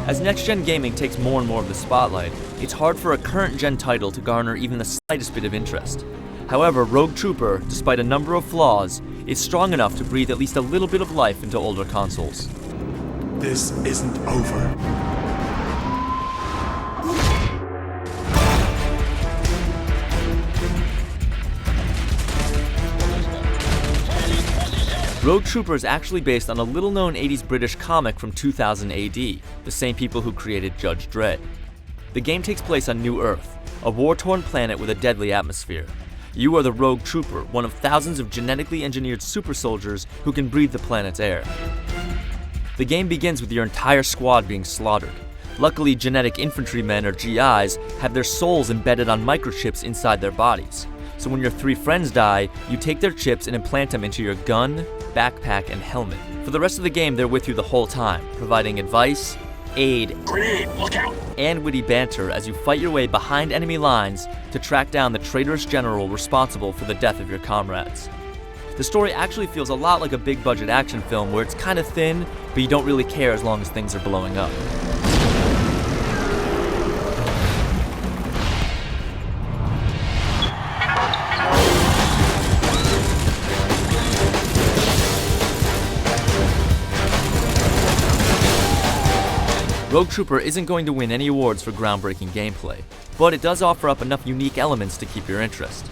As next-gen gaming takes more and more of the spotlight, it's hard for a current-gen title to garner even the slightest bit of interest. However, Rogue Trooper, despite a number of flaws, is strong enough to breathe at least a little bit of life into older consoles. This isn't over. Rogue Trooper is actually based on a little-known 80s British comic from 2000 AD, the same people who created Judge Dredd. The game takes place on New Earth, a war-torn planet with a deadly atmosphere. You are the Rogue Trooper, one of thousands of genetically engineered super soldiers who can breathe the planet's air. The game begins with your entire squad being slaughtered. Luckily, genetic infantrymen, or GIs, have their souls embedded on microchips inside their bodies. So when your 3 friends die, you take their chips and implant them into your gun, backpack, and helmet. For the rest of the game, they're with you the whole time, providing advice, aid, Grenade, look out! and witty banter as you fight your way behind enemy lines to track down the traitorous general responsible for the death of your comrades. The story actually feels a lot like a big-budget action film where it's kind of thin, but you don't really care as long as things are blowing up. Rogue Trooper isn't going to win any awards for groundbreaking gameplay, but it does offer up enough unique elements to keep your interest.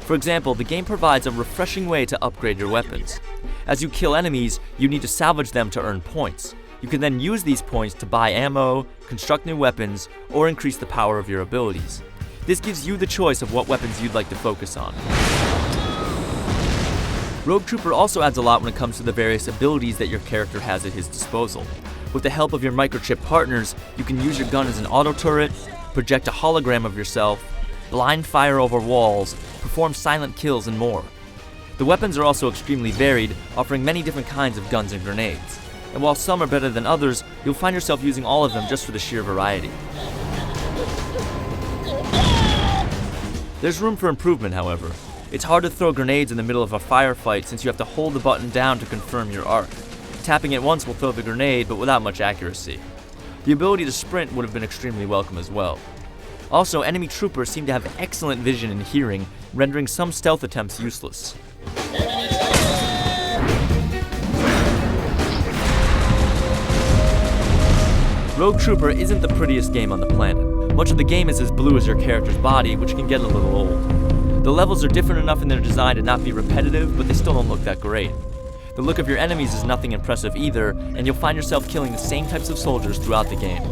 For example, the game provides a refreshing way to upgrade your weapons. As you kill enemies, you need to salvage them to earn points. You can then use these points to buy ammo, construct new weapons, or increase the power of your abilities. This gives you the choice of what weapons you'd like to focus on. Rogue Trooper also adds a lot when it comes to the various abilities that your character has at his disposal. With the help of your microchip partners, you can use your gun as an auto turret, project a hologram of yourself, blind fire over walls, perform silent kills, and more. The weapons are also extremely varied, offering many different kinds of guns and grenades. And while some are better than others, you'll find yourself using all of them just for the sheer variety. There's room for improvement, however. It's hard to throw grenades in the middle of a firefight since you have to hold the button down to confirm your arc. Tapping it once will throw the grenade, but without much accuracy. The ability to sprint would have been extremely welcome as well. Also, enemy troopers seem to have excellent vision and hearing, rendering some stealth attempts useless. Rogue Trooper isn't the prettiest game on the planet. Much of the game is as blue as your character's body, which can get a little old. The levels are different enough in their design to not be repetitive, but they still don't look that great. The look of your enemies is nothing impressive either, and you'll find yourself killing the same types of soldiers throughout the game.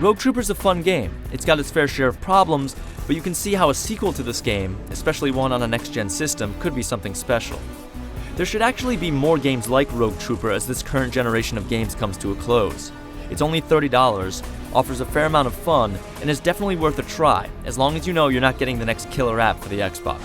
Rogue Trooper's a fun game. It's got its fair share of problems, but you can see how a sequel to this game, especially one on a next-gen system, could be something special. There should actually be more games like Rogue Trooper as this current generation of games comes to a close. It's only $30, offers a fair amount of fun, and is definitely worth a try, as long as you know you're not getting the next killer app for the Xbox.